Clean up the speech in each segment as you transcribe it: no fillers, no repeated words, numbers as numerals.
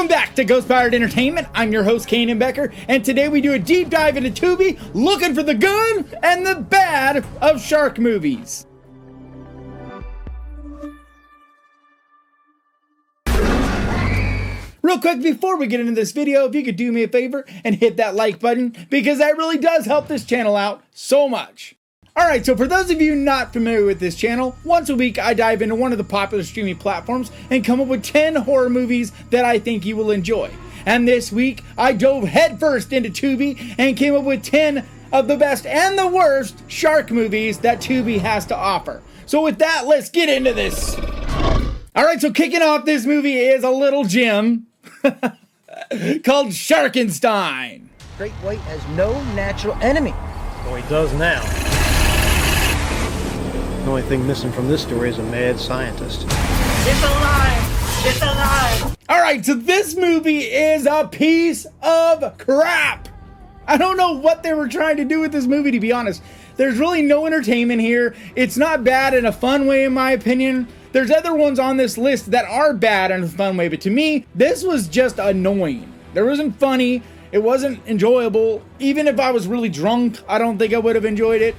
Welcome back to Ghost Powered Entertainment. I'm your host, Kanan Becker, and today we do a deep dive into Tubi, looking for the good and the bad of shark movies. Real quick, before we get into this video, if you could do me a favor and hit that like button, because that really does help this channel out so much. Alright, so for those of you not familiar with this channel, once a week I dive into one of the popular streaming platforms and come up with 10 horror movies that I think you will enjoy. And this week, I dove headfirst into Tubi and came up with 10 of the best and the worst shark movies that Tubi has to offer. So with that, let's get into this. Alright, so kicking off this movie is a little gem called Sharkenstein. Great White has no natural enemy. Oh, he does now. The only thing missing from this story is a mad scientist. It's alive! It's alive! Alright, so this movie is a piece of crap! I don't know what they were trying to do with this movie, to be honest. There's really no entertainment here. It's not bad in a fun way, in my opinion. There's other ones on this list that are bad in a fun way, but to me, this was just annoying. It wasn't funny. It wasn't enjoyable. Even if I was really drunk, I don't think I would have enjoyed it.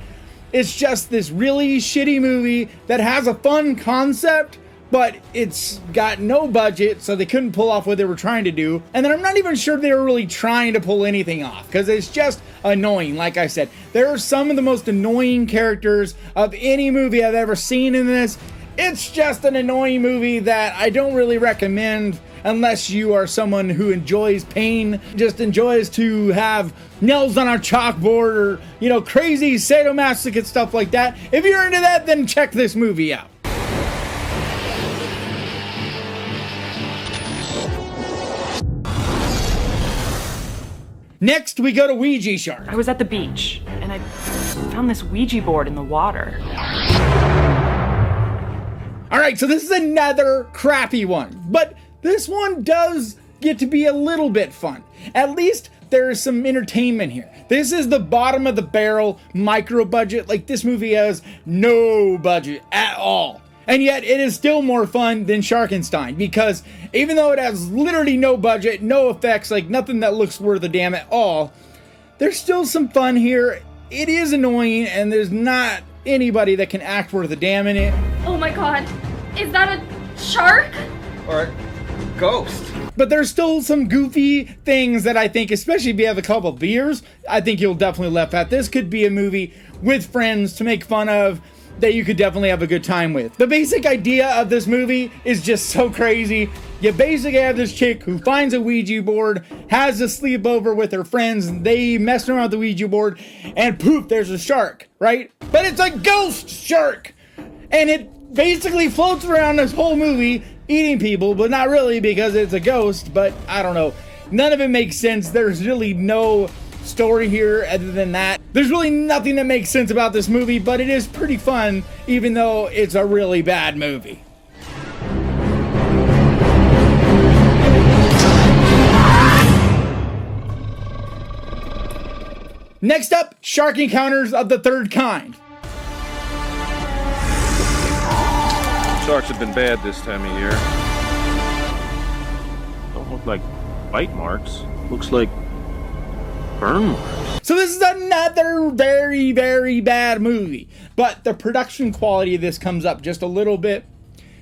It's just this really shitty movie that has a fun concept, but it's got no budget, so they couldn't pull off what they were trying to do. And then I'm not even sure they were really trying to pull anything off, because it's just annoying. Like I said, there are some of the most annoying characters of any movie I've ever seen in this. It's just an annoying movie that I don't really recommend unless you are someone who enjoys pain, just enjoys to have nails on a chalkboard or, you know, crazy sadomasochistic stuff like that. If you're into that, then check this movie out. Next, we go to Ouija Shark. I was at the beach, and I found this Ouija board in the water. Alright, so this is another crappy one, but this one does get to be a little bit fun. At least there is some entertainment here. This is the bottom of the barrel micro budget. Like, this movie has no budget at all. And yet it is still more fun than Sharkenstein, because even though it has literally no budget, no effects, like nothing that looks worth a damn at all, there's still some fun here. It is annoying, and there's not anybody that can act worth a damn in it. Oh my god, is that a shark? Or a ghost. But there's still some goofy things that I think, especially if you have a couple of beers, I think you'll definitely laugh at. This could be a movie with friends to make fun of that you could definitely have a good time with. The basic idea of this movie is just so crazy. You basically have this chick who finds a Ouija board, has a sleepover with her friends, and they mess around with the Ouija board, and poof, there's a shark, right? But it's a ghost shark! And it basically floats around this whole movie eating people, but not really, because it's a ghost. But I don't know. None of it makes sense. There's really no story here other than that. There's really nothing that makes sense about this movie, but it is pretty fun, even though it's a really bad movie. Next up, Shark Encounters of the Third Kind. Sharks have been bad this time of year. Don't look like bite marks. Looks like burn marks. So this is another very, very bad movie. But the production quality of this comes up just a little bit.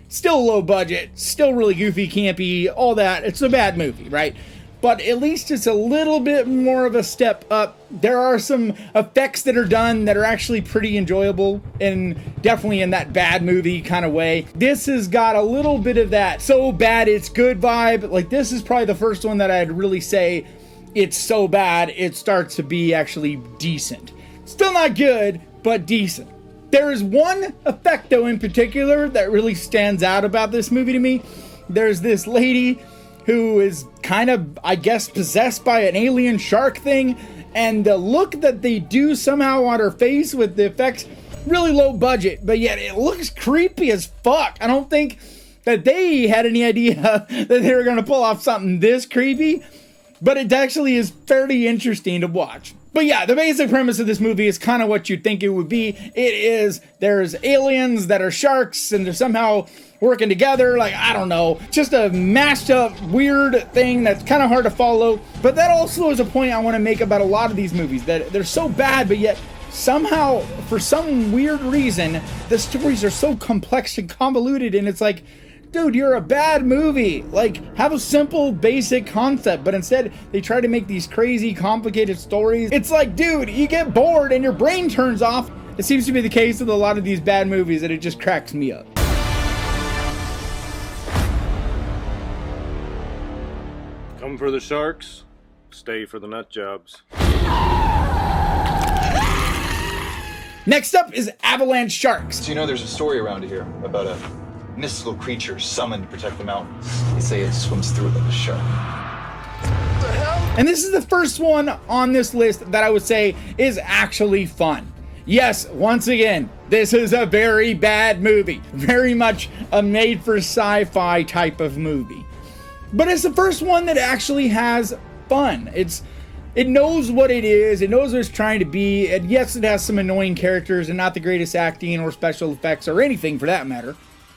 Still low budget, still really goofy, campy, all that. It's a bad movie, right? But at least it's a little bit more of a step up. There are some effects that are done that are actually pretty enjoyable, and definitely in that bad movie kind of way. This has got a little bit of that so bad it's good vibe. Like, this is probably the first one that I'd really say it's so bad it starts to be actually decent. Still not good, but decent. There is one effect, though, in particular that really stands out about this movie to me. There's this lady who is kind of, I guess, possessed by an alien shark thing, and the look that they do somehow on her face with the effects, really low budget, but yet it looks creepy as fuck. I don't think that they had any idea that they were going to pull off something this creepy, but it actually is fairly interesting to watch. But yeah, the basic premise of this movie is kind of what you'd think it would be. It is, there's aliens that are sharks and they're somehow working together, like, I don't know, just a mashed up weird thing that's kind of hard to follow. But that also is a point I want to make about a lot of these movies, that they're so bad, but yet somehow, for some weird reason, the stories are so complex and convoluted, and it's like, dude, you're a bad movie. Like, have a simple, basic concept, but instead they try to make these crazy, complicated stories. It's like, dude, you get bored and your brain turns off. It seems to be the case with a lot of these bad movies, and it just cracks me up. Come for the sharks, stay for the nut jobs. Next up is Avalanche Sharks. So you know there's a story around here about a mystical creature summoned to protect the mountains. They say it swims through it like a shark. And this is the first one on this list that I would say is actually fun. Yes, once again, this is a very bad movie. Very much a made for sci-fi type of movie. But it's the first one that actually has fun. It knows what it is. It knows what it's trying to be. And yes, it has some annoying characters and not the greatest acting or special effects or anything for that matter.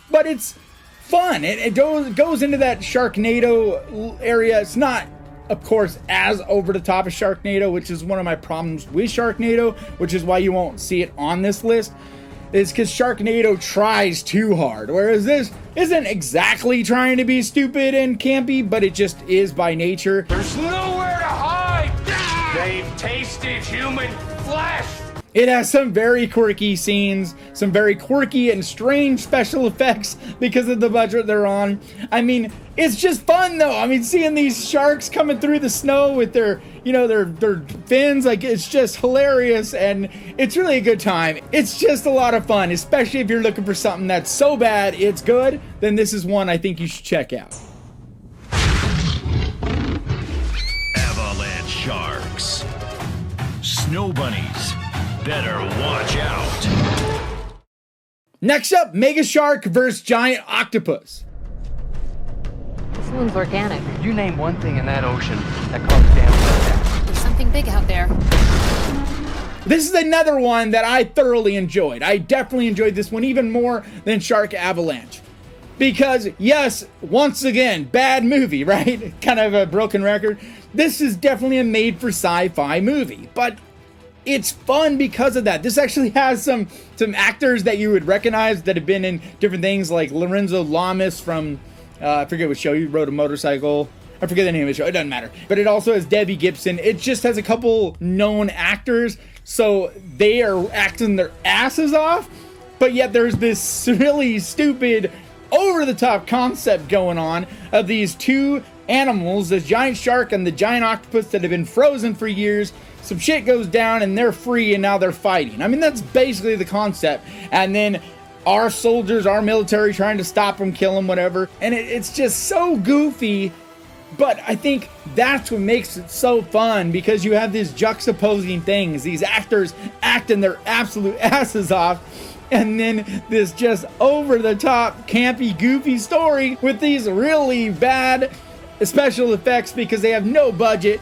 But it's fun. It goes into that Sharknado area. It's not, of course, as over the top as Sharknado, which is one of my problems with Sharknado, which is why you won't see it on this list. Is because Sharknado tries too hard, whereas this isn't exactly trying to be stupid and campy, but it just is by nature. There's nowhere to hide! They've tasted human flesh! It has some very quirky scenes, some very quirky and strange special effects because of the budget they're on. I mean, it's just fun though. I mean, seeing these sharks coming through the snow with their, their fins, like, it's just hilarious and it's really a good time. It's just a lot of fun, especially if you're looking for something that's so bad it's good, then this is one I think you should check out. Avalanche Sharks. Snow bunnies. Better watch out. Next up, Mega Shark vs. Giant Octopus. This one's organic. You name one thing in that ocean that comes down like that. There's something big out there. This is another one that I thoroughly enjoyed. I definitely enjoyed this one even more than Shark Avalanche. Because, yes, once again, bad movie, right? Kind of a broken record. This is definitely a made for sci-fi movie, but it's fun because of that. This actually has some actors that you would recognize that have been in different things, like Lorenzo Lamas from, I forget what show, he rode a motorcycle. I forget the name of the show, it doesn't matter. But it also has Debbie Gibson. It just has a couple known actors, so they are acting their asses off, but yet there's this really stupid, over-the-top concept going on of these two animals, this giant shark and the giant octopus that have been frozen for years. Some shit goes down and they're free and now they're fighting. I mean, that's basically the concept. And then our soldiers, our military trying to stop them, kill them, whatever. And it's just so goofy. But I think that's what makes it so fun, because you have these juxtaposing things. These actors acting their absolute asses off. And then this just over-the-top, campy, goofy story with these really bad special effects because they have no budget.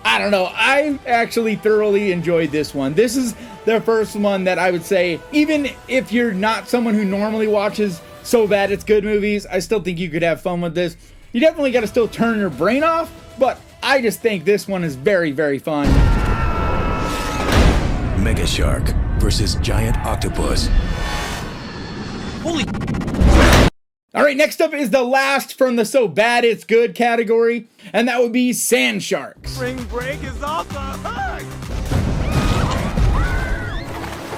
I don't know. I actually thoroughly enjoyed this one. This is the first one that I would say, even if you're not someone who normally watches so bad it's good movies, I still think you could have fun with this. You definitely got to still turn your brain off, but I just think this one is very, very fun. Mega Shark versus Giant Octopus. Holy. All right, next up is the last from the so bad it's good category, and that would be Sand Sharks. Spring break is off the hook!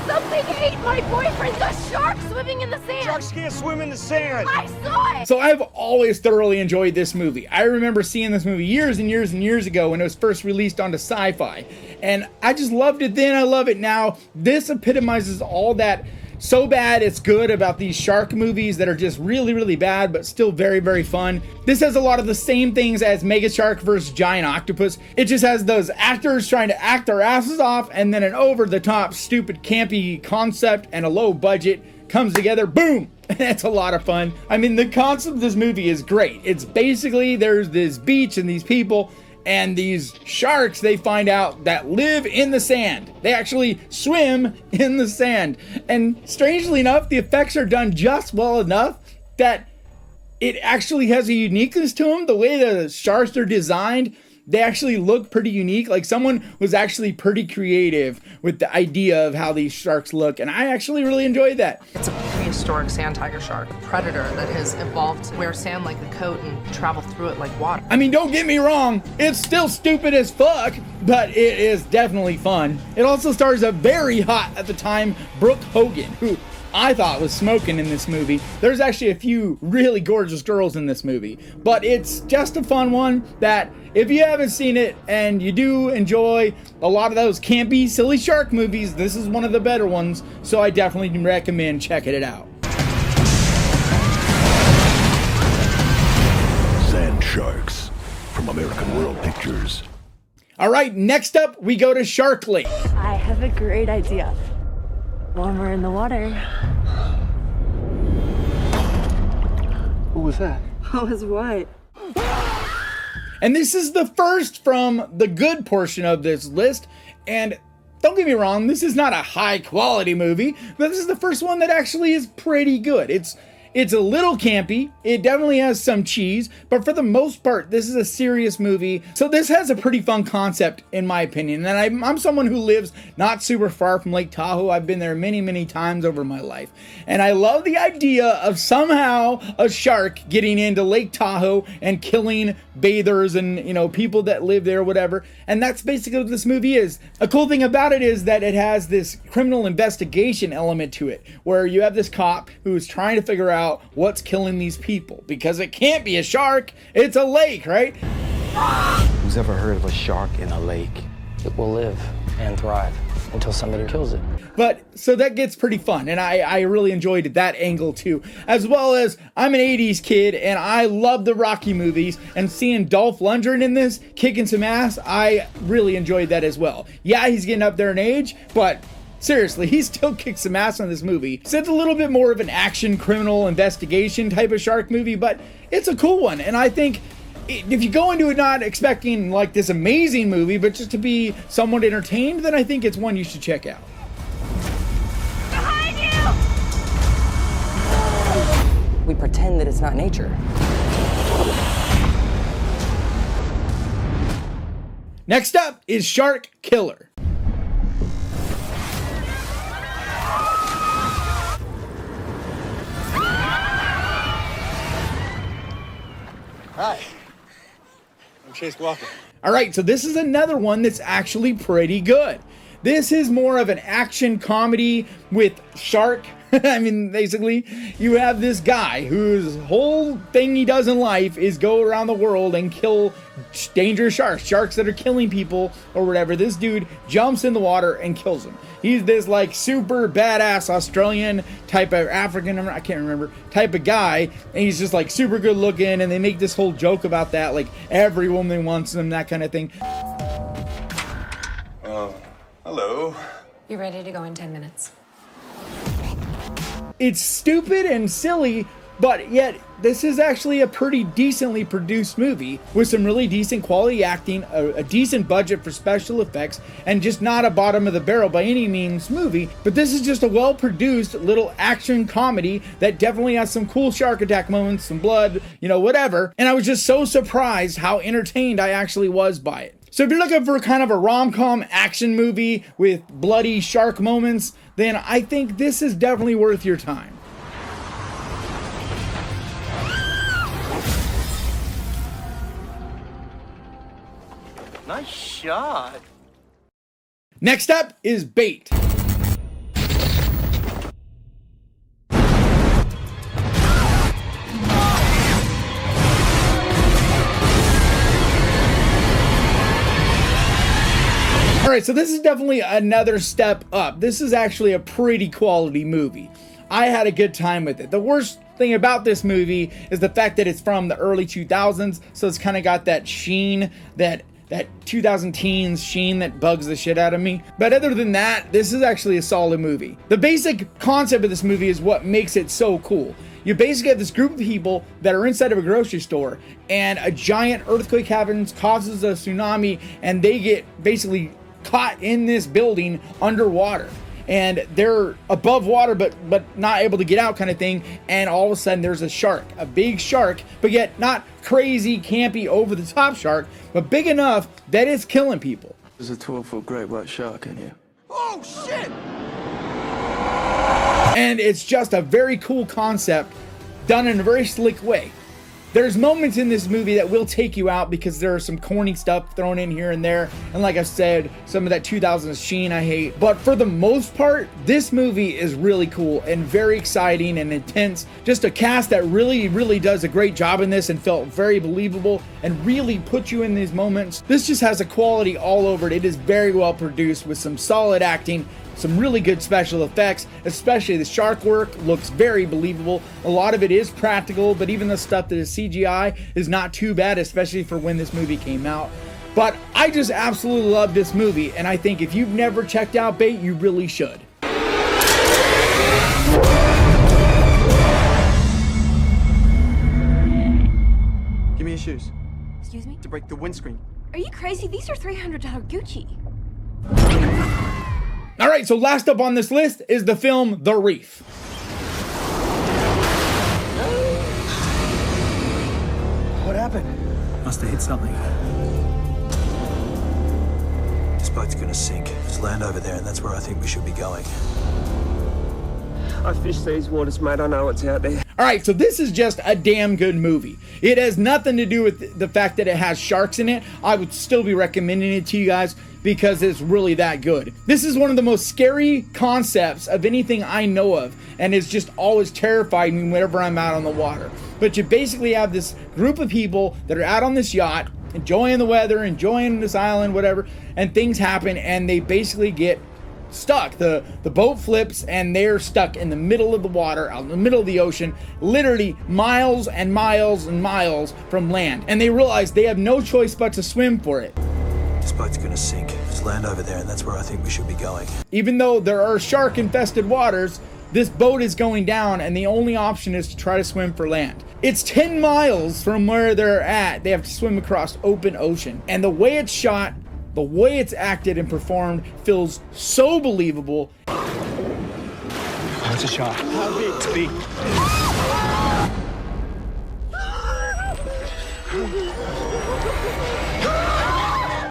Something ate my boyfriend, the shark swimming in the sand! Sharks can't swim in the sand! I saw it! So I've always thoroughly enjoyed this movie. I remember seeing this movie years and years and years ago when it was first released onto Sci-Fi, and I just loved it then, I love it now. This epitomizes all that so bad it's good about these shark movies that are just really, really bad, but still very, very fun. This has a lot of the same things as Mega Shark vs. Giant Octopus. It just has those actors trying to act their asses off, and then an over-the-top, stupid, campy concept and a low budget comes together, boom! And it's a lot of fun. I mean, the concept of this movie is great. It's basically, there's this beach and these people, And these sharks, they find out, that live in the sand. They actually swim in the sand. And strangely enough, the effects are done just well enough that it actually has a uniqueness to them. The way the sharks are designed, they actually look pretty unique. Like someone was actually pretty creative with the idea of how these sharks look, and I actually really enjoyed that. It's a prehistoric sand tiger shark, a predator that has evolved to wear sand like the coat and travel through it like water. I mean, don't get me wrong, it's still stupid as fuck, but it is definitely fun. It also stars a very hot, at the time, Brooke Hogan, who I thought was smoking in this movie. There's actually a few really gorgeous girls in this movie, but it's just a fun one that if you haven't seen it and you do enjoy a lot of those campy, silly shark movies, this is one of the better ones, so I definitely recommend checking it out. Sand Sharks from American World Pictures. All right, next up we go to Shark Lake. I have a great idea. When we're in the water. Who was that? What was what? And this is the first from the good portion of this list. And don't get me wrong, this is not a high quality movie, but this is the first one that actually is pretty good. It's a little campy. It definitely has some cheese, but for the most part, this is a serious movie. So this has a pretty fun concept, in my opinion. And I'm someone who lives not super far from Lake Tahoe. I've been there many, many times over my life. And I love the idea of somehow a shark getting into Lake Tahoe and killing bathers and, you know, people that live there, whatever. And that's basically what this movie is. A cool thing about it is that it has this criminal investigation element to it, where you have this cop who's trying to figure out what's killing these people, because it can't be a shark, it's a lake, right? Who's ever heard of a shark in a lake? It will live and thrive until somebody kills it. But so that gets pretty fun, and I really enjoyed that angle too, as well as I'm an 80s kid and I love the Rocky movies, and seeing Dolph Lundgren in this kicking some ass, I really enjoyed that as well. Yeah, he's getting up there in age, but seriously, he still kicks some ass in this movie. So it's a little bit more of an action criminal investigation type of shark movie, but it's a cool one. And I think if you go into it not expecting like this amazing movie, but just to be somewhat entertained, then I think it's one you should check out. Behind you! We pretend that it's not nature. Next up is Shark Killer. Hi, I'm Chase Walker. All right, so this is another one that's actually pretty good. This is more of an action comedy with shark. I mean, basically, you have this guy whose whole thing he does in life is go around the world and kill dangerous sharks that are killing people or whatever. This dude jumps in the water and kills them. He's this like super badass Australian type of African, I can't remember, type of guy, and he's just like super good looking, and they make this whole joke about that, like every woman wants him, that kind of thing. Hello. You ready to go in 10 minutes? It's stupid and silly, but yet this is actually a pretty decently produced movie with some really decent quality acting, a decent budget for special effects, and just not a bottom of the barrel by any means movie. But this is just a well-produced little action comedy that definitely has some cool shark attack moments, some blood, you know, whatever. And I was just so surprised how entertained I actually was by it. So if you're looking for kind of a rom-com action movie with bloody shark moments, then I think this is definitely worth your time. Nice shot. Next up is Bait. All right, so this is definitely another step up. This is actually a pretty quality movie. I had a good time with it. The worst thing about this movie is the fact that it's from the early 2000s, so it's kind of got that sheen, that 2000 teens sheen that bugs the shit out of me. But other than that, this is actually a solid movie. The basic concept of this movie is what makes it so cool. You basically have this group of people that are inside of a grocery store, and a giant earthquake happens, causes a tsunami, and they get basically caught in this building underwater. And they're above water, but not able to get out, kind of thing. And all of a sudden, there's a shark, a big shark, but yet not crazy, campy, over-the-top shark, but big enough that it's killing people. There's a 12-foot great white shark in here. Oh, shit! And it's just a very cool concept done in a very slick way. There's moments in this movie that will take you out because there are some corny stuff thrown in here and there. And like I said, some of that 2000s sheen I hate. But for the most part, this movie is really cool and very exciting and intense. Just a cast that really does a great job in this and felt very believable and really put you in these moments. This just has a quality all over it. It is very well produced with some solid acting, some really good special effects, especially the shark work looks very believable. A lot of it is practical, but even the stuff that is CGI is not too bad, especially for when this movie came out. But I just absolutely love this movie, and I think if you've never checked out Bait, you really should. Give me your shoes. Excuse me? To break the windscreen. Are you crazy? These are $300 Gucci. All right, so last up on this list is the film The Reef. What happened? Must have hit something. This boat's gonna sink. There's land over there, and that's where I think we should be going. I fish these waters, mate. I know what's out there. All right, so this is just a damn good movie. It has nothing to do with the fact that it has sharks in it. I would still be recommending it to you guys because it's really that good. This is one of the most scary concepts of anything I know of, and it's just always terrified me whenever I'm out on the water. But you basically have this group of people that are out on this yacht, enjoying the weather, enjoying this island, whatever, and things happen, and they basically get stuck. The boat flips and they're stuck in the middle of the water, out in the middle of the ocean, literally miles and miles and miles from land. And they realize they have no choice but to swim for it. This boat's gonna sink. There's land over there, and that's where I think we should be going. Even though there are shark-infested waters, this boat is going down, and the only option is to try to swim for land. It's 10 miles from where they're at. They have to swim across open ocean. And the way it's shot, the way it's acted and performed feels so believable. Oh, it's a shark. How big? It's big.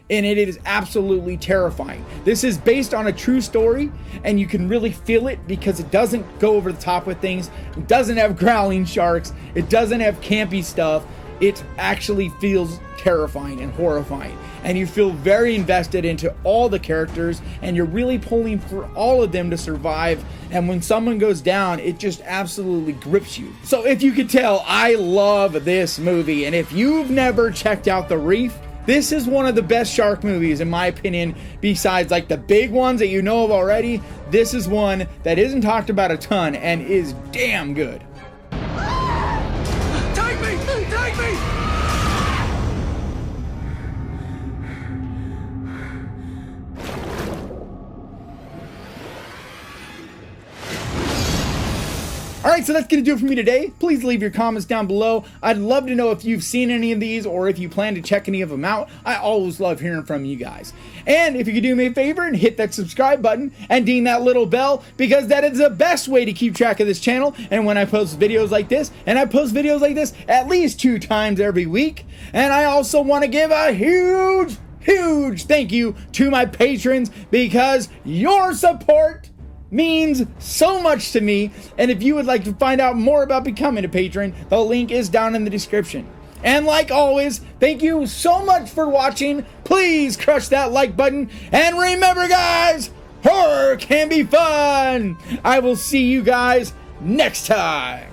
And it is absolutely terrifying. This is based on a true story, and you can really feel it because it doesn't go over the top with things. It doesn't have growling sharks. It doesn't have campy stuff. It actually feels terrifying and horrifying. And you feel very invested into all the characters, and you're really pulling for all of them to survive. And when someone goes down, it just absolutely grips you. So if you could tell, I love this movie. And if you've never checked out The Reef, this is one of the best shark movies, in my opinion, besides like the big ones that you know of already. This is one that isn't talked about a ton and is damn good. Take me! Take me! Alright, so that's going to do it for me today. Please leave your comments down below. I'd love to know if you've seen any of these or if you plan to check any of them out. I always love hearing from you guys. And if you could do me a favor and hit that subscribe button and ding that little bell, because that is the best way to keep track of this channel. And when I post videos like this, and I post videos like this at least 2 times every week. And I also want to give a huge thank you to my patrons, because your support means so much to me. And if you would like to find out more about becoming a patron, the link is down in the description. And like always, thank you so much for watching. Please crush that like button, and remember guys, horror can be fun. I will see you guys next time.